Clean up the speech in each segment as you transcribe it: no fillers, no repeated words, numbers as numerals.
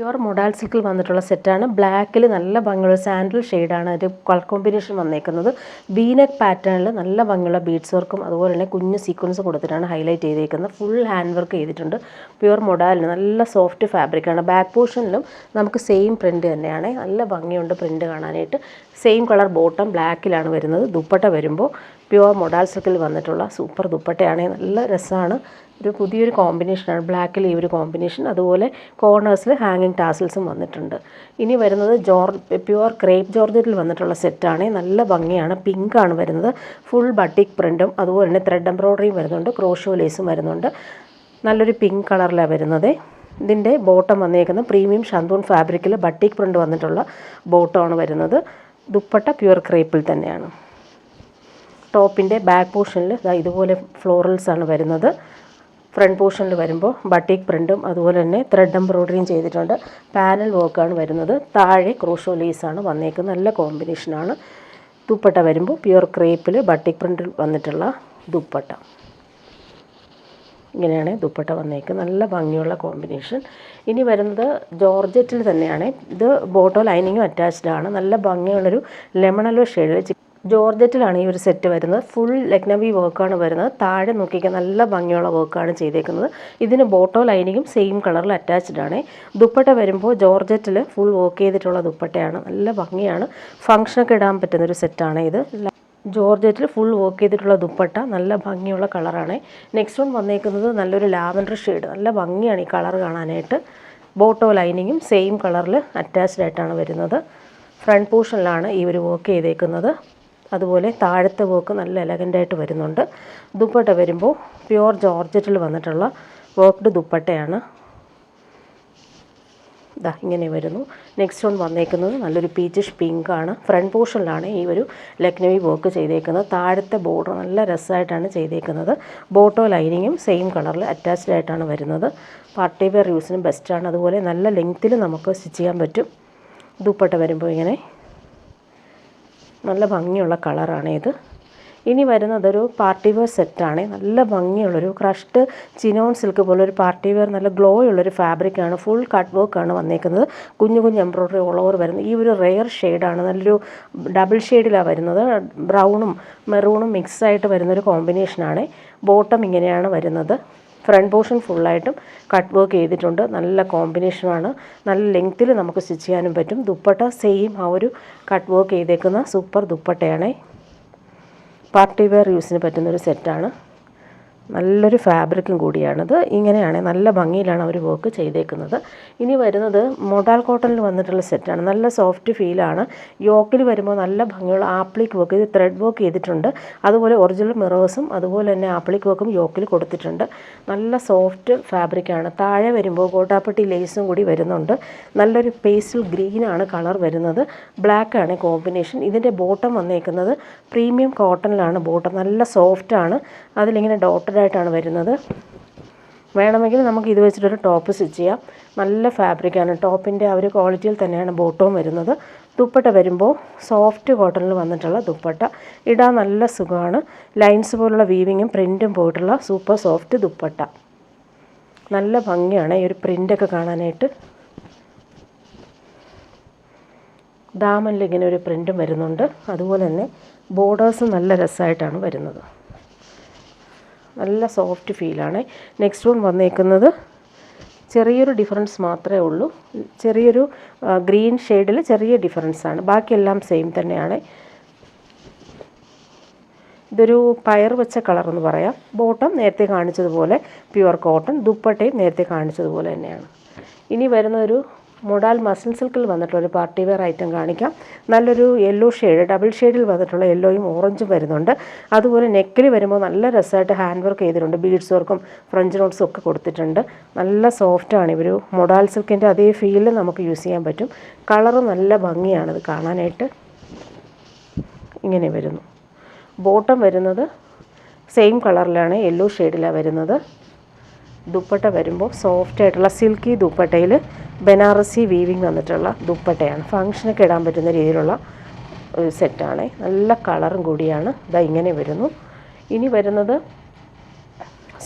Pure modal സിൽക്കിൽ വന്നിട്ടുള്ള സെറ്റാണ്. ബ്ലാക്കിൽ നല്ല ഭംഗിയുള്ള സാൻഡിൽ ഷെയ്ഡാണ് അതിൻ്റെ കളർ കോമ്പിനേഷൻ വന്നേക്കുന്നത്. വീനെക്ക് പാറ്റേണിൽ നല്ല ഭംഗിയുള്ള ബീഡ്സ് വർക്കും അതുപോലെ തന്നെ കുഞ്ഞ് സീക്വൻസ് കൊടുത്തിട്ടാണ് ഹൈലൈറ്റ് ചെയ്തേക്കുന്നത്. ഫുൾ ഹാൻഡ് വർക്ക് ചെയ്തിട്ടുണ്ട്. പ്യുവർ മൊഡാലിന് നല്ല സോഫ്റ്റ് ഫാബ്രിക്കാണ്. ബാക്ക് പോർഷനിലും നമുക്ക് സെയിം പ്രിൻറ്റ് തന്നെയാണ്. നല്ല ഭംഗിയുണ്ട് പ്രിൻറ്റ് കാണാനായിട്ട്. സെയിം കളർ ബോട്ടം ബ്ലാക്കിലാണ് വരുന്നത്. ദുപ്പട്ട വരുമ്പോൾ പ്യുവർ മൊഡാൽ സിൽക്കിൽ വന്നിട്ടുള്ള സൂപ്പർ ദുപ്പട്ടയാണ്. നല്ല രസമാണ്. ഒരു പുതിയൊരു കോമ്പിനേഷനാണ് ബ്ലാക്കിൽ ഈ ഒരു കോമ്പിനേഷൻ. അതുപോലെ കോർണേഴ്സിൽ ഹാങ്ങിങ് ടാസിൽസും വന്നിട്ടുണ്ട്. ഇനി വരുന്നത് പ്യുവർ ക്രേപ്പ് ജോർജറ്റിൽ വന്നിട്ടുള്ള സെറ്റാണ്. നല്ല ഭംഗിയാണ്. പിങ്കാണ് വരുന്നത്. ഫുൾ ബട്ടിക് പ്രിൻറ്റും അതുപോലെ തന്നെ ത്രെഡ് എംബ്രോയ്ഡറിയും വരുന്നുണ്ട്. ക്രോഷോ ലേസും വരുന്നുണ്ട്. നല്ലൊരു പിങ്ക് കളറിലാണ് വരുന്നത്. ഇതിൻ്റെ ബോട്ടം വന്നേക്കുന്നത് പ്രീമിയം ഷന്തൂൺ ഫാബ്രിക്കിൽ ബട്ടിക് പ്രിൻറ്റ് വന്നിട്ടുള്ള ബോട്ടമാണ് വരുന്നത്. ദുപ്പട്ട പ്യുവർ ക്രേപ്പിൽ തന്നെയാണ്. ടോപ്പിൻ്റെ ബാക്ക് പോർഷനിൽ ഇതുപോലെ ഫ്ലോറൽസാണ് വരുന്നത്. ഫ്രണ്ട് പോർഷനിൽ വരുമ്പോൾ ബട്ടിക് പ്രിൻറ്റും അതുപോലെ തന്നെ ത്രെഡ് എംബ്രോയ്ഡറിയും ചെയ്തിട്ടുണ്ട്. പാനൽ വർക്കാണ് വരുന്നത്. താഴെ ക്രോഷോ ലേസാണ് വന്നേക്കുന്നത്. നല്ല കോമ്പിനേഷനാണ്. ദുപ്പട്ട വരുമ്പോൾ പ്യുവർ ക്രേപ്പിൽ ബട്ടിക് പ്രിൻറ്റിൽ വന്നിട്ടുള്ള ദുപ്പട്ട. ഇങ്ങനെയാണ് ദുപ്പട്ട വന്നേക്കുന്നത്. നല്ല ഭംഗിയുള്ള കോമ്പിനേഷൻ. ഇനി വരുന്നത് ജോർജറ്റിൽ തന്നെയാണ്. ഇത് ബോട്ടോ ലൈനിങ്ങും അറ്റാച്ച്ഡ് ആണ്. നല്ല ഭംഗിയുള്ളൊരു ലെമൺ യെല്ലോ ഷെയ്ഡിൽ ജോർജറ്റിലാണ് ഈ ഒരു സെറ്റ് വരുന്നത്. ഫുൾ ലക്നവി വർക്കാണ് വരുന്നത്. താഴെ നോക്കിക്കാൻ നല്ല ഭംഗിയുള്ള വർക്കാണ് ചെയ്തേക്കുന്നത്. ഇതിന് ബോട്ടോ ലൈനിങ്ങും സെയിം കളറിൽ അറ്റാച്ച്ഡ് ആണ്. ദുപ്പട്ട വരുമ്പോൾ ജോർജറ്റിൽ ഫുൾ വർക്ക് ചെയ്തിട്ടുള്ള ദുപ്പട്ടയാണ്. നല്ല ഭംഗിയാണ്. ഫംഗ്ഷനൊക്കെ ഇടാൻ പറ്റുന്നൊരു സെറ്റാണ് ഇത്. ജോർജറ്റിൽ ഫുൾ വർക്ക് ചെയ്തിട്ടുള്ള ദുപ്പട്ട. നല്ല ഭംഗിയുള്ള കളറാണ്. നെക്സ്റ്റ് വൺ വന്നേക്കുന്നത് നല്ലൊരു ലാവൻഡർ ഷെയ്ഡ്. നല്ല ഭംഗിയാണ് ഈ കളർ കാണാനായിട്ട്. ബോട്ടോ ലൈനിങ്ങും സെയിം കളറിൽ അറ്റാച്ച്ഡ് ആയിട്ടാണ് വരുന്നത്. ഫ്രണ്ട് പോർഷനിലാണ് ഈ ഒരു വർക്ക് ചെയ്തേക്കുന്നത്. അതുപോലെ താഴത്തെ വർക്ക് നല്ല എലഗൻ്റായിട്ട് വരുന്നുണ്ട്. ദുപ്പട്ട വരുമ്പോൾ പ്യുവർ ജോർജറ്റിൽ വന്നിട്ടുള്ള വർക്ക്ഡ് ദുപ്പട്ടയാണ്. ഇങ്ങനെ വരുന്നു. നെക്സ്റ്റ് വൺ വന്നേക്കുന്നത് നല്ലൊരു പീച്ചിഷ് പിങ്കാണ്. ഫ്രണ്ട് പോർഷനിലാണ് ഈ ഒരു ലക്നവി വർക്ക് ചെയ്തേക്കുന്നത്. താഴത്തെ ബോർഡർ നല്ല രസമായിട്ടാണ് ചെയ്തേക്കുന്നത്. ബോട്ടോ ലൈനിങ്ങും സെയിം കളറിൽ അറ്റാച്ച്ഡ് ആയിട്ടാണ് വരുന്നത്. പാർട്ടി വെയർ യൂസിനും ബെസ്റ്റാണ്. അതുപോലെ നല്ല ലെങ്ത്തിൽ നമുക്ക് സ്റ്റിച്ച് ചെയ്യാൻ പറ്റും. ദുപ്പട്ട വരുമ്പോൾ ഇങ്ങനെ നല്ല ഭംഗിയുള്ള കളറാണ് ഇത്. ഇനി വരുന്നതൊരു പാർട്ടി വെയർ സെറ്റാണ്. നല്ല ഭംഗിയുള്ളൊരു ക്രഷ്ഡ് ചിനോൺ സിൽക്ക് പോലെ ഒരു പാർട്ടി വെയർ നല്ല ഗ്ലോ ഉള്ളൊരു ഫാബ്രിക്കാണ്. ഫുൾ കട്ട് വർക്കാണ് വന്നേക്കുന്നത്. കുഞ്ഞു കുഞ്ഞു എംബ്രോയ്ഡറി ഓൾ ഓവർ വരുന്നത്. ഈ ഒരു റെയർ ഷെയ്ഡാണ്. നല്ലൊരു ഡബിൾ ഷെയ്ഡിലാണ് വരുന്നത്. ബ്രൗണും മെറൂണും മിക്സായിട്ട് വരുന്നൊരു കോമ്പിനേഷനാണ്. ബോട്ടം ഇങ്ങനെയാണ് വരുന്നത്. ഫ്രണ്ട് പോർഷൻ ഫുള്ളായിട്ടും കട്ട് വർക്ക് ചെയ്തിട്ടുണ്ട്. നല്ല കോമ്പിനേഷനാണ്. നല്ല ലെങ്ത്തിൽ നമുക്ക് സ്റ്റിച്ച് ചെയ്യാനും പറ്റും. ദുപ്പട്ട സെയിം ആ ഒരു കട്ട് വർക്ക് ചെയ്തേക്കുന്ന സൂപ്പർ ദുപ്പട്ടയാണ്. പാർട്ടി വെയർ യൂസിന് പറ്റുന്നൊരു സെറ്റാണ്. നല്ലൊരു ഫാബ്രിക്കും കൂടിയാണിത്. ഇങ്ങനെയാണ് നല്ല ഭംഗിയിലാണ് അവർ വർക്ക് ചെയ്തേക്കുന്നത്. ഇനി വരുന്നത് മൊഡാൽ കോട്ടണിൽ വന്നിട്ടുള്ള സെറ്റാണ്. നല്ല സോഫ്റ്റ് ഫീലാണ്. യോക്കിൽ വരുമ്പോൾ നല്ല ഭംഗിയുള്ള ആപ്ലിക് വർക്ക്, ഇത് ത്രെഡ് വർക്ക് ചെയ്തിട്ടുണ്ട്. അതുപോലെ ഒറിജിനൽ മിറേഴ്സും അതുപോലെ തന്നെ ആപ്ലിക് വർക്കും യോക്കിൽ കൊടുത്തിട്ടുണ്ട്. നല്ല സോഫ്റ്റ് ഫാബ്രിക്കാണ്. താഴെ വരുമ്പോൾ ഗോട്ടാപ്പട്ടി ലേസും കൂടി വരുന്നുണ്ട്. നല്ലൊരു പേസ്റ്റൽ ഗ്രീനാണ് കളർ വരുന്നത്. ബ്ലാക്കാണ് കോമ്പിനേഷൻ. ഇതിൻ്റെ ബോട്ടം വന്നേക്കുന്നത് പ്രീമിയം കോട്ടണിലാണ് ബോട്ടം. നല്ല സോഫ്റ്റാണ്. അതിലിങ്ങനെ ഡോട്ടഡായിട്ടാണ് വരുന്നത്. വേണമെങ്കിൽ നമുക്ക് ഇത് വെച്ചിട്ടൊരു ടോപ്പ് സ്റ്റിച്ച് ചെയ്യാം. നല്ല ഫാബ്രിക്കാണ്. ടോപ്പിൻ്റെ ആ ഒരു ക്വാളിറ്റിയിൽ തന്നെയാണ് ബോട്ടവും വരുന്നത്. ദുപ്പട്ട വരുമ്പോൾ സോഫ്റ്റ് കോട്ടണിൽ വന്നിട്ടുള്ള ദുപ്പട്ട. ഇടാൻ നല്ല സുഖമാണ്. ലൈൻസ് പോലുള്ള വീവിങ്ങും പ്രിൻറ്റും പോയിട്ടുള്ള സൂപ്പർ സോഫ്റ്റ് ദുപ്പട്ട. നല്ല ഭംഗിയാണ് ഈ ഒരു പ്രിൻ്റൊക്കെ കാണാനായിട്ട്. ദാമനിൽ ഇങ്ങനെ ഒരു പ്രിൻറ്റും വരുന്നുണ്ട്. അതുപോലെ തന്നെ ബോർഡേഴ്സും നല്ല രസമായിട്ടാണ് വരുന്നത്. നല്ല സോഫ്റ്റ് ഫീലാണ്. നെക്സ്റ്റ് വൺ വന്നേക്കുന്നത് ചെറിയൊരു ഡിഫറൻസ് മാത്രമേ ഉള്ളൂ. ചെറിയൊരു ഗ്രീൻ ഷെയ്ഡിൽ ചെറിയ ഡിഫറൻസാണ്. ബാക്കിയെല്ലാം സെയിം തന്നെയാണ്. ഇതൊരു പയർ വെച്ച കളർ എന്ന് പറയാം. ബോട്ടം നേരത്തെ കാണിച്ചതുപോലെ പ്യുവർ കോട്ടൺ. ദുപ്പട്ടയും നേരത്തെ കാണിച്ചതുപോലെ തന്നെയാണ്. ഇനി വരുന്നൊരു മൊഡാൽ മസിൽ സിൽക്കിൽ വന്നിട്ടുള്ളൊരു പാർട്ടി വെയർ ഐറ്റം കാണിക്കാം. നല്ലൊരു യെല്ലോ ഷെയ്ഡ്, ഡബിൾ ഷെയ്ഡിൽ വന്നിട്ടുള്ള യെല്ലോയും ഓറഞ്ചും വരുന്നുണ്ട്. അതുപോലെ നെക്കിൽ വരുമ്പോൾ നല്ല രസമായിട്ട് ഹാൻഡ് വർക്ക് ചെയ്തിട്ടുണ്ട്. ബീഡ്സ് വർക്കും ഫ്രഞ്ച് നോട്ട്സും ഒക്കെ കൊടുത്തിട്ടുണ്ട്. നല്ല സോഫ്റ്റാണ്. ഇവർ മൊഡാൽ സിൽക്കിൻ്റെ അതേ ഫീലിൽ നമുക്ക് യൂസ് ചെയ്യാൻ പറ്റും. കളറ് നല്ല ഭംഗിയാണിത് കാണാനായിട്ട്. ഇങ്ങനെ വരുന്നു. ബോട്ടം വരുന്നത് സെയിം കളറിലാണ്, യെല്ലോ ഷെയ്ഡിലാണ് വരുന്നത്. ദുപ്പട്ട വരുമ്പോൾ സോഫ്റ്റ് ആയിട്ടുള്ള സിൽക്കി ദുപ്പട്ടയിൽ ബനാറസി വീവിങ് വന്നിട്ടുള്ള ദുപ്പട്ടയാണ്. ഫങ്ഷനൊക്കെ ഇടാൻ പറ്റുന്ന രീതിയിലുള്ള ഒരു സെറ്റാണ്. നല്ല കളറും കൂടിയാണ്. ഇങ്ങനെ വരുന്നു. ഇനി വരുന്നത്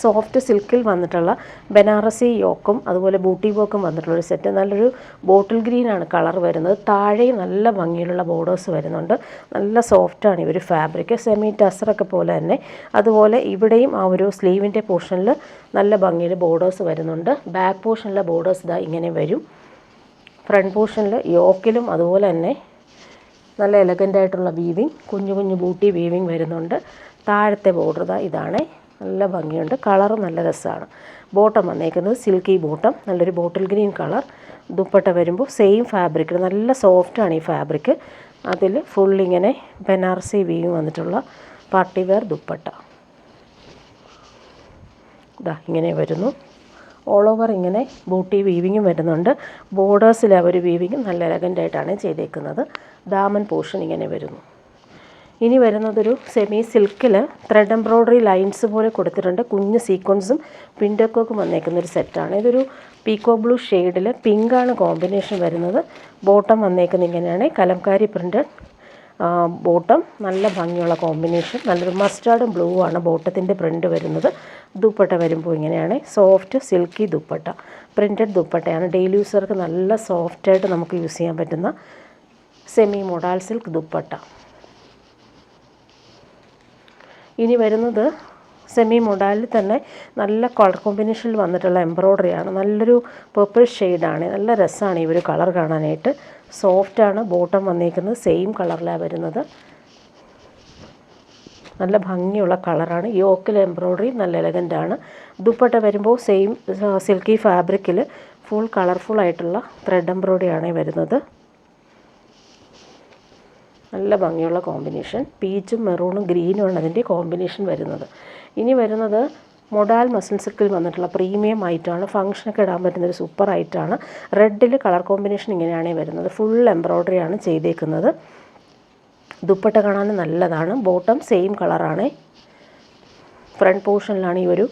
സോഫ്റ്റ് സിൽക്കിൽ വന്നിട്ടുള്ള ബനാറസി യോക്കും അതുപോലെ ബൂട്ടി വർക്കും വന്നിട്ടുള്ളൊരു സെറ്റ്. നല്ലൊരു ബോട്ടിൽ ഗ്രീനാണ് കളർ വരുന്നത്. താഴെ നല്ല ഭംഗിയിലുള്ള ബോർഡേഴ്സ് വരുന്നുണ്ട്. നല്ല സോഫ്റ്റാണ് ഈ ഒരു ഫാബ്രിക്, സെമി ടസറൊക്കെ പോലെ തന്നെ. അതുപോലെ ഇവിടെയും ആ ഒരു സ്ലീവിൻ്റെ പോർഷനിൽ നല്ല ഭംഗിയിൽ ബോർഡേഴ്സ് വരുന്നുണ്ട്. ബാക്ക് പോർഷനിലെ ബോർഡേഴ്സ് ഇതാ ഇങ്ങനെ വരും. ഫ്രണ്ട് പോർഷനിൽ യോക്കിലും അതുപോലെ തന്നെ നല്ല എലഗൻ്റായിട്ടുള്ള വീവിങ്, കുഞ്ഞു കുഞ്ഞു ബൂട്ടി വീവിങ് വരുന്നുണ്ട്. താഴത്തെ ബോർഡർ ഇതാണ്, നല്ല ഭംഗിയുണ്ട്. കളർ നല്ല രസമാണ്. ബോട്ടം വന്നേക്കുന്നത് സിൽക്കി ബോട്ടം, നല്ലൊരു ബോട്ടിൽ ഗ്രീൻ കളർ. ദുപ്പട്ട വരുമ്പോൾ സെയിം ഫാബ്രിക്, നല്ല സോഫ്റ്റാണ് ഈ ഫാബ്രിക്. അതിൽ ഫുള്ളിങ്ങനെ ബനാറസി വീവിങ് വന്നിട്ടുള്ള പാർട്ടി വെയർ ദുപ്പട്ട ഇതാ ഇങ്ങനെ വരുന്നു. ഓൾ ഓവർ ഇങ്ങനെ ബൂട്ടി വീവിങ്ങും വരുന്നുണ്ട്. ബോർഡേഴ്സിൽ അവർ വീവിങ്ങും നല്ല എലഗൻ്റായിട്ടാണ് ചെയ്തേക്കുന്നത്. ദാമൻ പോർഷൻ ഇങ്ങനെ വരുന്നു. ഇനി വരുന്നതൊരു സെമി സിൽക്കിൽ ത്രെഡ് എംബ്രോയ്ഡറി ലൈൻസ് പോലെ കൊടുത്തിട്ടുണ്ട്. കുഞ്ഞ് സീക്വൻസും പിൻഡക്കോക്കും വന്നേക്കുന്നൊരു സെറ്റാണ്. ഇതൊരു പീക്കോ ബ്ലൂ ഷെയ്ഡിൽ പിങ്കാണ് കോമ്പിനേഷൻ വരുന്നത്. ബോട്ടം വന്നേക്കുന്നത് ഇങ്ങനെയാണ്, കലംകാരി പ്രിൻ്റഡ് ബോട്ടം, നല്ല ഭംഗിയുള്ള കോമ്പിനേഷൻ. നല്ലൊരു മസ്റ്റാർഡും ബ്ലൂ ആണ് ബോട്ടത്തിൻ്റെ പ്രിൻ്റ് വരുന്നത്. ദുപ്പട്ട വരുമ്പോൾ ഇങ്ങനെയാണ്, സോഫ്റ്റ് സിൽക്കി ദുപ്പട്ട, പ്രിൻ്റഡ് ദുപ്പട്ടയാണ്. ഡെയിലി യൂസർക്ക് നല്ല സോഫ്റ്റായിട്ട് നമുക്ക് യൂസ് ചെയ്യാൻ പറ്റുന്ന സെമി മൊഡാൽ സിൽക്ക് ദുപ്പട്ട. ഇനി വരുന്നത് സെമി മൊഡാലിൽ തന്നെ നല്ല കളർ കോമ്പിനേഷനിൽ വന്നിട്ടുള്ള എംബ്രോയ്ഡറിയാണ്. നല്ലൊരു പർപ്പിൾ ഷെയ്ഡാണ്. നല്ല രസമാണ് ഈ ഒരു കളർ കാണാനായിട്ട്. സോഫ്റ്റാണ്. ബോട്ടം വന്നേക്കുന്നത് സെയിം കളറിലാണ് വരുന്നത്. നല്ല ഭംഗിയുള്ള കളറാണ്. യോക്കിൽ എംബ്രോയ്ഡറി നല്ല എലഗൻ്റാണ്. ദുപ്പട്ട വരുമ്പോൾ സെയിം സിൽക്കി ഫാബ്രിക്കിൽ ഫുൾ കളർഫുൾ ആയിട്ടുള്ള ത്രെഡ് എംബ്രോയ്ഡറിയാണ് വരുന്നത്. നല്ല ഭംഗിയുള്ള കോമ്പിനേഷൻ. പീച്ചും മെറൂണും ഗ്രീനുമാണ് അതിൻ്റെ കോമ്പിനേഷൻ വരുന്നത്. ഇനി വരുന്നത് മൊഡാൽ മസിൽ സിൽക്കിൽ വന്നിട്ടുള്ള പ്രീമിയം ഐറ്റമാണ്. ഫംഗ്ഷനൊക്കെ ഇടാൻ പറ്റുന്നൊരു സൂപ്പർ ഐറ്റമാണ്. റെഡിൽ കളർ കോമ്പിനേഷൻ ഇങ്ങനെയാണ് വരുന്നത്. ഫുൾ എംബ്രോയ്ഡറിയാണ് ചെയ്തേക്കുന്നത്. ദുപ്പട്ട കാണാൻ നല്ലതാണ്. ബോട്ടം സെയിം കളറാണ്. ഫ്രണ്ട് പോർഷനിലാണ് ഈ ഒരു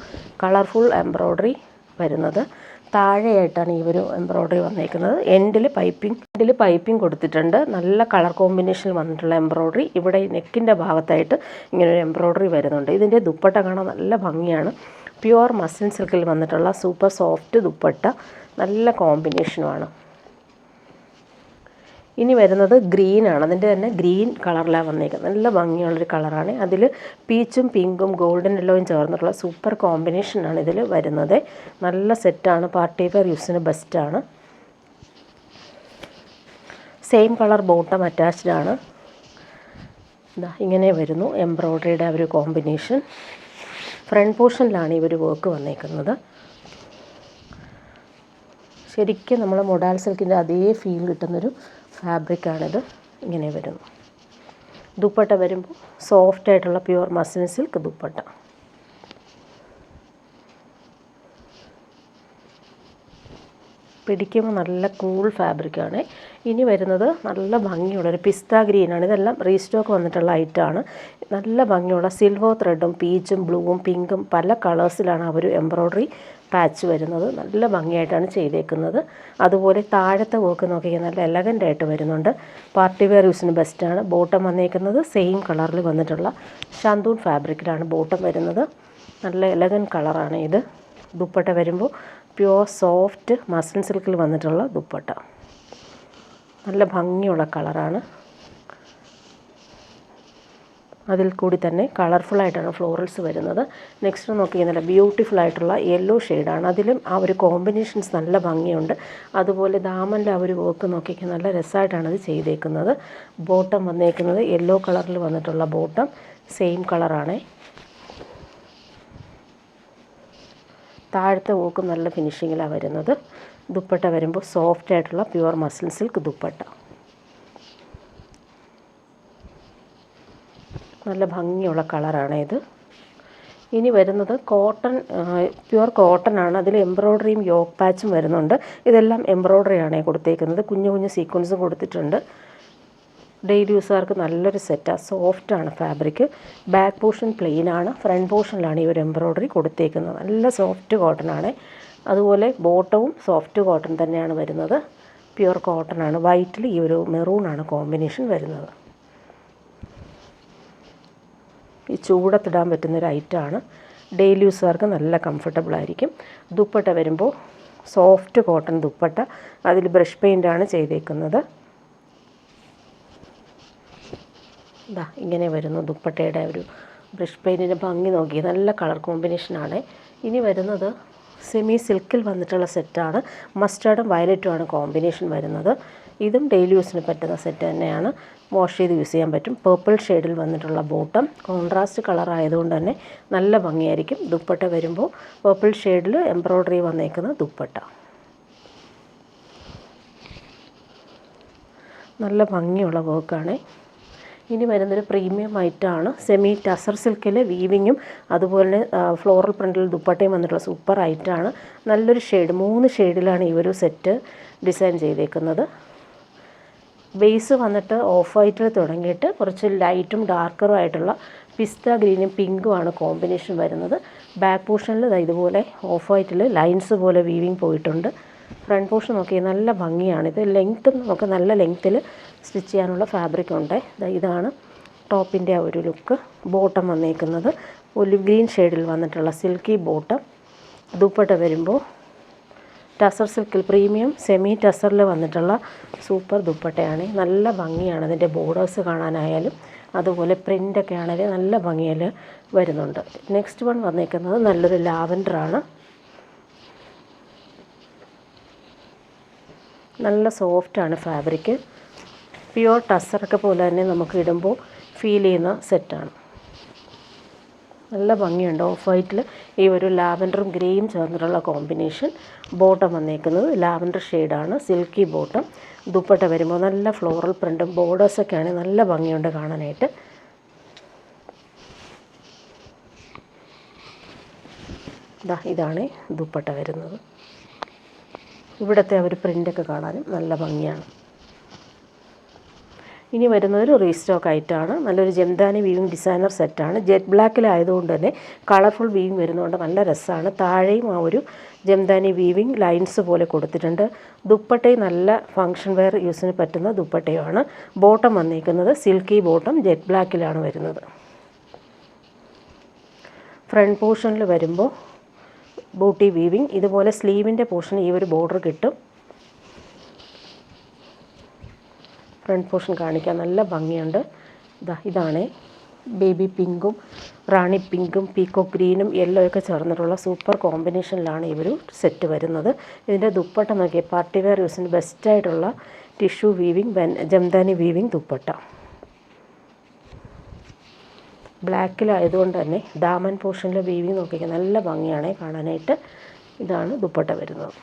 കളർഫുൾ എംബ്രോയ്ഡറി വരുന്നത്. താഴെയായിട്ടാണ് ഈ ഒരു എംബ്രോയ്ഡറി വന്നേക്കുന്നത്. എൻഡിൽ പൈപ്പിംഗ് കൊടുത്തിട്ടുണ്ട്. നല്ല കളർ കോമ്പിനേഷനിൽ വന്നിട്ടുള്ള എംബ്രോയ്ഡറി. ഇവിടെ നെക്കിൻ്റെ ഭാഗത്തായിട്ട് ഇങ്ങനൊരു എംബ്രോയ്ഡറി വരുന്നുണ്ട്. ഇതിൻ്റെ ദുപ്പട്ട കാണാൻ നല്ല ഭംഗിയാണ്. പ്യുവർ മസ്ലിൻ സിൽക്കിൽ വന്നിട്ടുള്ള സൂപ്പർ സോഫ്റ്റ് ദുപ്പട്ട, നല്ല കോമ്പിനേഷനുമാണ്. ഇനി വരുന്നത് ഗ്രീനാണ്. അതിൻ്റെ തന്നെ ഗ്രീൻ കളറിലാണ് വന്നേക്കുന്നത്. നല്ല ഭംഗിയുള്ളൊരു കളറാണ്. അതിൽ പീച്ചും പിങ്കും ഗോൾഡൻ യെല്ലോയും ചേർന്നിട്ടുള്ള സൂപ്പർ കോമ്പിനേഷനാണ് ഇതിൽ വരുന്നത്. നല്ല സെറ്റാണ്. പാർട്ടി വെയർ യൂസിന് ബെസ്റ്റാണ്. സെയിം കളർ ബോട്ടം അറ്റാച്ച്ഡ് ആണ്. ഇങ്ങനെ വരുന്നു എംബ്രോയ്ഡറിയുടെ ഒരു കോമ്പിനേഷൻ. ഫ്രണ്ട് പോർഷനിലാണ് ഈ ഒരു വർക്ക് വന്നേക്കുന്നത്. ശരിക്കും നമ്മൾ മൊഡാൽ സിൽക്കിൻ്റെ അതേ ഫീൽ കിട്ടുന്നൊരു ഫാബ്രിക്കാണിത്. ഇങ്ങനെ വരുന്നു. ദുപ്പട്ട വരുമ്പോൾ സോഫ്റ്റായിട്ടുള്ള പ്യുവർ മസ്ലിൻ സിൽക്ക് ദുപ്പട്ട. പിടിക്കുമ്പോൾ നല്ല കൂൾ ഫാബ്രിക്കാണ്. ഇനി വരുന്നത് നല്ല ഭംഗിയുള്ളൊരു പിസ്ത ഗ്രീനാണ്. ഇതെല്ലാം റീസ്റ്റോക്ക് വന്നിട്ടുള്ള ഐറ്റമാണ്. നല്ല ഭംഗിയുള്ള സിൽവർ ത്രെഡും പീച്ചും ബ്ലൂവും പിങ്കും പല കളേഴ്സിലാണ് ആ ഒരു എംബ്രോയ്ഡറി പാച്ച് വരുന്നത്. നല്ല ഭംഗിയായിട്ടാണ് ചെയ്തേക്കുന്നത്. അതുപോലെ താഴത്തെ വർക്ക് നോക്കിയാൽ നല്ല എലഗൻ്റായിട്ട് വരുന്നുണ്ട്. പാർട്ടി വെയർ യൂസിന് ബെസ്റ്റാണ്. ബോട്ടം വന്നേക്കുന്നത് സെയിം കളറിൽ വന്നിട്ടുള്ള ഷാന്തൂൺ ഫാബ്രിക്കിലാണ് ബോട്ടം വരുന്നത്. നല്ല എലഗൻ്റ് കളറാണ് ഇത്. ദുപ്പട്ട വരുമ്പോൾ പ്യുവർ സോഫ്റ്റ് മസ്ലിൻ സിൽക്കിൽ വന്നിട്ടുള്ള ദുപ്പട്ട. നല്ല ഭംഗിയുള്ള കളറാണ്. അതിൽ കൂടി തന്നെ കളർഫുള്ളായിട്ടാണ് ഫ്ലോറൽസ് വരുന്നത്. നെക്സ്റ്റ് നോക്കിയാൽ നല്ല ബ്യൂട്ടിഫുൾ ആയിട്ടുള്ള യെല്ലോ ഷെയ്ഡാണ്. അതിലും ആ ഒരു കോമ്പിനേഷൻസ് നല്ല ഭംഗിയുണ്ട്. അതുപോലെ ദാമൻ്റെ ആ ഒരു വർക്ക് നോക്കിയാൽ നല്ല രസമായിട്ടാണ് അത് ചെയ്തേക്കുന്നത്. ബോട്ടം വന്നേക്കുന്നത് യെല്ലോ കളറിൽ വന്നിട്ടുള്ള ബോട്ടം, സെയിം കളറാണ്. താഴത്തെ വർക്ക് നല്ല ഫിനിഷിങ്ങിലാണ് വരുന്നത്. ദുപ്പട്ട വരുമ്പോൾ സോഫ്റ്റ് ആയിട്ടുള്ള പ്യുവർ മസ്ലിൻ സിൽക്ക് ദുപ്പട്ട. നല്ല ഭംഗിയുള്ള കളറാണ് ഇത്. ഇനി വരുന്നത് കോട്ടൺ, പ്യുവർ കോട്ടൺ ആണ്. അതിൽ എംബ്രോയ്ഡറിയും യോക്ക് പാച്ചും വരുന്നുണ്ട്. ഇതെല്ലാം എംബ്രോയ്ഡറിയാണ് കൊടുത്തേക്കുന്നത്. കുഞ്ഞു കുഞ്ഞു സീക്വൻസും കൊടുത്തിട്ടുണ്ട്. ഡെയിലി യൂസുകാർക്ക് നല്ലൊരു സെറ്റാണ്. സോഫ്റ്റാണ് ഫാബ്രിക്. ബാക്ക് പോർഷൻ പ്ലെയിൻ ആണ്. ഫ്രണ്ട് പോർഷനിലാണ് ഈ ഒരു എംബ്രോയ്ഡറി കൊടുത്തേക്കുന്നത്. നല്ല സോഫ്റ്റ് കോട്ടൺ ആണ്. അതുപോലെ ബോട്ടവും സോഫ്റ്റ് കോട്ടൺ തന്നെയാണ് വരുന്നത്. പ്യുവർ കോട്ടൺ ആണ്. വൈറ്റിൽ ഈ ഒരു മെറൂണാണ് കോമ്പിനേഷൻ വരുന്നത്. ഈ ചൂടത്തിടാൻ പറ്റുന്നൊരു ഐറ്റമാണ്. ഡെയിലി യൂസുകാർക്ക് നല്ല കംഫർട്ടബിൾ ആയിരിക്കും. ദുപ്പട്ട വരുമ്പോൾ സോഫ്റ്റ് കോട്ടൺ ദുപ്പട്ട, അതിൽ ബ്രഷ് പെയിൻ്റാണ് ചെയ്തേക്കുന്നത്. ഇതാ ഇങ്ങനെ വരുന്നു ദുപ്പട്ടയുടെ ഒരു ബ്രഷ് പെയിൻറ്റിൻ്റെ ഭംഗി നോക്കി, നല്ല കളർ കോമ്പിനേഷനാണ്. ഇനി വരുന്നത് സെമി സിൽക്കിൽ വന്നിട്ടുള്ള സെറ്റാണ്. മസ്റ്റാർഡും വയലറ്റുമാണ് കോമ്പിനേഷൻ വരുന്നത്. ഇതും ഡെയിലി യൂസിന് പറ്റുന്ന സെറ്റ് തന്നെയാണ്. വാഷ് ചെയ്ത് യൂസ് ചെയ്യാൻ പറ്റും. പേർപ്പിൾ ഷെയ്ഡിൽ വന്നിട്ടുള്ള ബോട്ടം, കോൺട്രാസ്റ്റ് കളർ ആയതുകൊണ്ട് തന്നെ നല്ല ഭംഗിയായിരിക്കും. ദുപ്പട്ട വരുമ്പോൾ പേർപ്പിൾ ഷെയ്ഡിൽ എംബ്രോയ്ഡറി വന്നേക്കുന്ന ദുപ്പട്ട, നല്ല ഭംഗിയുള്ള വർക്കാണ്. ഇനി വരുന്നൊരു പ്രീമിയം ഐറ്റമാണ്. സെമി ടസർ സിൽക്കിൽ വീവിങ്ങും അതുപോലെ ഫ്ലോറൽ പ്രിൻറ്റിൽ ദുപ്പട്ടയും വന്നിട്ടുള്ള സൂപ്പർ ഐറ്റമാണ്. നല്ലൊരു ഷെയ്ഡ്, 3 ഷെയ്ഡിലാണ് ഈ ഒരു സെറ്റ് ഡിസൈൻ ചെയ്തേക്കുന്നത്. ബേസ് വന്നിട്ട് ഓഫ് വൈറ്റിൽ തുടങ്ങിയിട്ട് കുറച്ച് ലൈറ്റും ഡാർക്കറും ആയിട്ടുള്ള പിസ്ത ഗ്രീനും പിങ്കുമാണ് കോമ്പിനേഷൻ വരുന്നത്. ബാക്ക് പോർഷനിൽ ഇതുപോലെ ഓഫ് വൈറ്റിൽ ലൈൻസ് പോലെ വീവിങ് പോയിട്ടുണ്ട്. ഫ്രണ്ട് പോർഷൻ നോക്കി നല്ല ഭംഗിയാണിത്. ലെങ്ത്തും നമുക്ക് നല്ല ലെങ്ത്തിൽ സ്റ്റിച്ച് ചെയ്യാനുള്ള ഫാബ്രിക് ഉണ്ട്. ഇതാണ് ടോപ്പിൻ്റെ ആ ഒരു ലുക്ക്. ബോട്ടം വന്നേക്കുന്നത് ഒലിവ് ഗ്രീൻ ഷെയ്ഡിൽ വന്നിട്ടുള്ള സിൽക്കി ബോട്ടം. ദുപ്പട്ട വരുമ്പോൾ ടസർ സിൽക്കിൽ പ്രീമിയം സെമി ടസറിൽ വന്നിട്ടുള്ള സൂപ്പർ ദുപ്പട്ടയാണ്. നല്ല ഭംഗിയാണ് അതിൻ്റെ ബോർഡേഴ്സ് കാണാനായാലും അതുപോലെ പ്രിൻ്റൊക്കെ ആണെങ്കിലും നല്ല ഭംഗിയിൽ വരുന്നുണ്ട്. നെക്സ്റ്റ് വൺ വന്നേക്കുന്നത് നല്ലൊരു ലാവൻഡറാണ്. നല്ല സോഫ്റ്റാണ് ഫാബ്രിക്. പ്യുവർ ടസറൊക്കെ പോലെ തന്നെ നമുക്ക് ഇടുമ്പോൾ ഫീൽ ചെയ്യുന്ന സെറ്റാണ്. നല്ല ഭംഗിയുണ്ട്. ഓഫ് വൈറ്റിൽ ഈ ഒരു ലാവൻഡറും ഗ്രേയും ചേർന്നിട്ടുള്ള കോമ്പിനേഷൻ. ബോട്ടം വന്നേക്കുന്നത് ലാവൻഡർ ഷെയ്ഡാണ്, സിൽക്കി ബോട്ടം. ദുപ്പട്ട വരുമ്പോൾ നല്ല ഫ്ലോറൽ പ്രിൻറ്റും ബോർഡേഴ്സൊക്കെയാണ്, നല്ല ഭംഗിയുണ്ട് കാണാനായിട്ട്. ഇതാണ് ദുപ്പട്ട വരുന്നത്. ഇവിടുത്തെ ഒരു പ്രിൻ്റൊക്കെ കാണാനും നല്ല ഭംഗിയാണ്. ഇനി വരുന്നതൊരു റീസ്റ്റോക്ക് ആയിട്ടാണ്. നല്ലൊരു ജംദാനി വീവിങ് ഡിസൈനർ സെറ്റാണ്. ജെറ്റ് ബ്ലാക്കിലായതുകൊണ്ട് തന്നെ കളർഫുൾ വീവിങ് വരുന്നതുകൊണ്ട് നല്ല രസമാണ്. താഴെയും ആ ഒരു ജംദാനി വീവിങ് ലൈൻസ് പോലെ കൊടുത്തിട്ടുണ്ട്. ദുപ്പട്ടയും നല്ല ഫങ്ഷൻ വെയർ യൂസിന് പറ്റുന്ന ദുപ്പട്ടയുമാണ്. ബോട്ടം വന്നിരിക്കുന്നത് സിൽക്കി ബോട്ടം, ജെറ്റ് ബ്ലാക്കിലാണ് വരുന്നത്. ഫ്രണ്ട് പോർഷനിൽ വരുമ്പോൾ ബൂട്ടി വീവിങ്, ഇതുപോലെ സ്ലീവിൻ്റെ പോർഷൻ ഈ ഒരു ബോർഡർ കിട്ടും. ഫ്രണ്ട് പോർഷൻ കാണിക്കാൻ നല്ല ഭംഗിയുണ്ട്. ഇതാണ് ബേബി പിങ്കും റാണി പിങ്കും പീക്കോക്ക് ഗ്രീനും യെല്ലോ ഒക്കെ ചേർന്നിട്ടുള്ള സൂപ്പർ കോമ്പിനേഷനിലാണ് ഈ ഒരു സെറ്റ് വരുന്നത്. ഇതിൻ്റെ ദുപ്പട്ട നോക്കിയാൽ പാർട്ടി വെയർ യൂസിന് ബെസ്റ്റായിട്ടുള്ള tissue weaving Jamdani weaving dupatta. ബ്ലാക്കിലായതുകൊണ്ട് തന്നെ ദാമൻ പോർഷനിലെ വീവിങ് നോക്കിയാൽ നല്ല ഭംഗിയാണ് കാണാനായിട്ട്. ഇതാണ് ദുപ്പട്ട വരുന്നത്.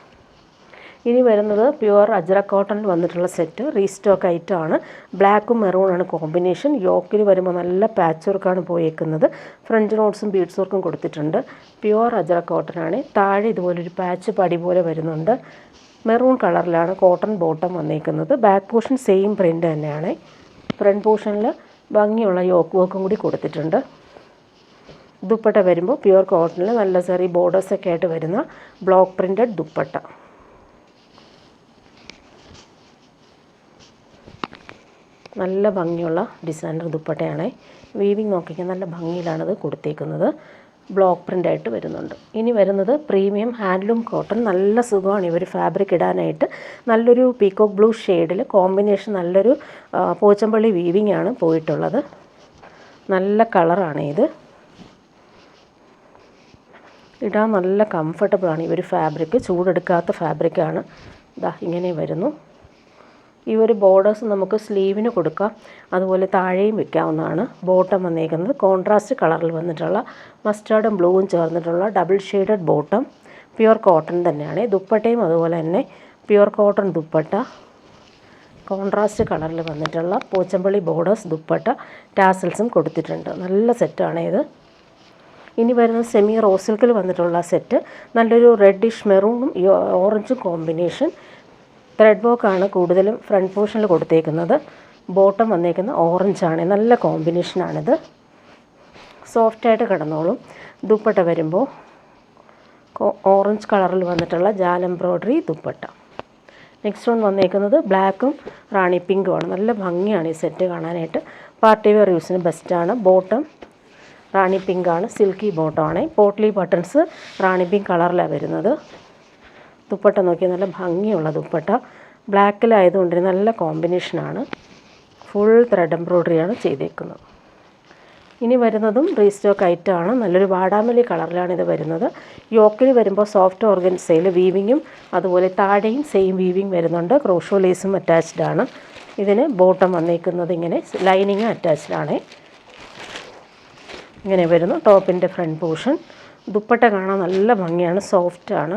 ഇനി വരുന്നത് പ്യുവർ അജ്രക് കോട്ടണിൽ വന്നിട്ടുള്ള സെറ്റ് റീസ്റ്റോക്ക് ഐറ്റമാണ്. ബ്ലാക്കും മെറൂണാണ് കോമ്പിനേഷൻ. യോക്കിൽ വരുമ്പോൾ നല്ല പാച്ച് വർക്കാണ് പോയേക്കുന്നത്. ഫ്രഞ്ച് നോട്ട്സും ബീഡ്സ് വർക്കും കൊടുത്തിട്ടുണ്ട്. പ്യുവർ അജ്രക് കോട്ടനാണ്. താഴെ ഇതുപോലൊരു പാച്ച് പടി പോലെ വരുന്നുണ്ട്. മെറൂൺ കളറിലാണ് കോട്ടൺ ബോട്ടം വന്നേക്കുന്നത്. ബാക്ക് പോർഷൻ സെയിം പ്രിൻ്റ് തന്നെയാണ്. ഫ്രണ്ട് പോർഷനിൽ ഭംഗിയുള്ള യോക്ക് വർക്കും കൂടി കൊടുത്തിട്ടുണ്ട്. ദുപ്പട്ട വരുമ്പോൾ പ്യുവർ കോട്ടണിൽ നല്ല ചെറിയ ബോർഡേഴ്സൊക്കെ ആയിട്ട് വരുന്ന ബ്ലോക്ക് പ്രിൻറ്റഡ് ദുപ്പട്ട. നല്ല ഭംഗിയുള്ള ഡിസൈനർ ദുപ്പട്ടയാണ്. വീവിങ് നോക്കിക്കാൻ നല്ല ഭംഗിയിലാണത് കൊടുത്തേക്കുന്നത്. ബ്ലോക്ക് പ്രിൻ്റായിട്ട് വരുന്നുണ്ട്. ഇനി വരുന്നത് പ്രീമിയം ഹാൻഡ്ലൂം കോട്ടൺ. നല്ല സുഖമാണ് ഈ ഒരു ഫാബ്രിക് ഇടാനായിട്ട്. നല്ലൊരു പീക്കോക്ക് ബ്ലൂ ഷെയ്ഡിൽ കോമ്പിനേഷൻ, നല്ലൊരു പോച്ചമ്പള്ളി വീവിങ് ആണ് പോയിട്ടുള്ളത്. നല്ല കളറാണ് ഇത്. ഇടാൻ നല്ല കംഫർട്ടബിളാണ് ഈ ഒരു ഫാബ്രിക്. ചൂടെടുക്കാത്ത ഫാബ്രിക്കാണ്. ഇങ്ങനെ വരുന്നു. ഈ ഒരു ബോർഡേഴ്സ് നമുക്ക് സ്ലീവിന് കൊടുക്കാം, അതുപോലെ താഴെയും വെക്കാവുന്നതാണ്. ബോട്ടം വന്നേക്കുന്നത് കോൺട്രാസ്റ്റ് കളറിൽ വന്നിട്ടുള്ള മസ്റ്റാർഡും ബ്ലൂവും ചേർന്നിട്ടുള്ള double shaded bottom. Pure cotton തന്നെയാണ്. ദുപ്പട്ടയും അതുപോലെ തന്നെ പ്യുവർ കോട്ടൺ ദുപ്പട്ട. കോൺട്രാസ്റ്റ് കളറിൽ വന്നിട്ടുള്ള പോച്ചമ്പള്ളി ബോർഡേഴ്സ് ദുപ്പട്ട. ടാസൽസും കൊടുത്തിട്ടുണ്ട്. നല്ല സെറ്റാണ് ഇത്. ഇനി വരുന്നത് സെമി റോസ് സിൽക്കിൽ വന്നിട്ടുള്ള സെറ്റ്. നല്ലൊരു റെഡിഷ് മെറൂണും ഓറഞ്ചും കോമ്പിനേഷൻ. ത്രെഡ് വർക്കാണ് കൂടുതലും ഫ്രണ്ട് പോർഷനിൽ കൊടുത്തേക്കുന്നത്. ബോട്ടം വന്നേക്കുന്ന ഓറഞ്ചാണ്. നല്ല കോമ്പിനേഷനാണിത്. സോഫ്റ്റായിട്ട് കിടന്നോളും. ദുപ്പട്ട വരുമ്പോൾ ഓറഞ്ച് കളറിൽ വന്നിട്ടുള്ള ജാൽ എംബ്രോയ്ഡറി ദുപ്പട്ട. നെക്സ്റ്റ് വൺ വന്നേക്കുന്നത് ബ്ലാക്കും റാണി പിങ്കുമാണ്. നല്ല ഭംഗിയാണ് ഈ സെറ്റ് കാണാനായിട്ട്. പാർട്ടി വെയർ യൂസിന് ബെസ്റ്റാണ്. ബോട്ടം റാണി പിങ്കാണ്, സിൽക്കി ബോട്ടമാണ്. പോട്ട്ലി ബട്ടൺസ് റാണി പിങ്ക് കളറിലാണ് വരുന്നത്. ദുപ്പട്ട നോക്കിയാൽ നല്ല ഭംഗിയുള്ള ദുപ്പട്ട, ബ്ലാക്കിലായതുകൊണ്ട് നല്ല കോമ്പിനേഷനാണ്. ഫുൾ ത്രെഡ് എംബ്രോയ്ഡറിയാണ് ചെയ്തേക്കുന്നത്. ഇനി വരുന്നതും റീസ്റ്റോക്ക് ഐറ്റമാണ്. നല്ലൊരു വാടാമല്ലി കളറിലാണ് ഇത് വരുന്നത്. യോക്കിൽ വരുമ്പോൾ സോഫ്റ്റ് ഓർഗൻസയിൽ വീവിങ്ങും അതുപോലെ താഴെയും സെയിം വീവിങ് വരുന്നുണ്ട്. ക്രോഷോ ലേസും അറ്റാച്ച്ഡ് ആണ്. ഇതിന് ബോട്ടം വന്നേക്കുന്നത് ഇങ്ങനെ ലൈനിങ് അറ്റാച്ച്ഡ് ആണ്. ഇങ്ങനെ വരുന്നു ടോപ്പിൻ്റെ ഫ്രണ്ട് പോർഷൻ. ദുപ്പട്ട കാണാൻ നല്ല ഭംഗിയാണ്, സോഫ്റ്റാണ്.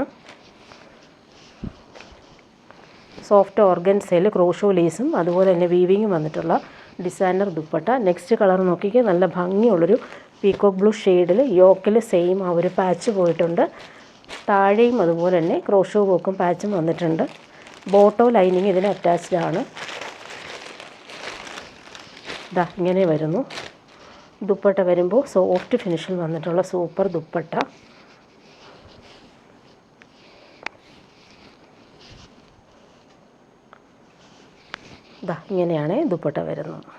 സോഫ്റ്റ് ഓർഗൻസയിൽ ക്രോഷോ ലേസും അതുപോലെ തന്നെ വീവിങ്ങും വന്നിട്ടുള്ള ഡിസൈനർ ദുപ്പട്ട. നെക്സ്റ്റ് കളർ നോക്കിക്കേ, നല്ല ഭംഗിയുള്ളൊരു പീക്കോക്ക് ബ്ലൂ ഷെയ്ഡിൽ യോക്കിൽ സെയിം ആ ഒരു പാച്ച് പോയിട്ടുണ്ട്. താഴെയും അതുപോലെ തന്നെ ക്രോഷോ വോക്കും പാച്ചും വന്നിട്ടുണ്ട്. ബോട്ടോ ലൈനിങ് ഇതിന് അറ്റാച്ച്ഡ് ആണ്. ഇതാ ഇങ്ങനെ വരുന്നു ദുപ്പട്ട. വരുമ്പോൾ സോഫ്റ്റ് ഫിനിഷിൽ വന്നിട്ടുള്ള സൂപ്പർ ദുപ്പട്ട. ഇതാ ഇങ്ങനെയാണ് ദുപ്പട്ട വരുന്നത്.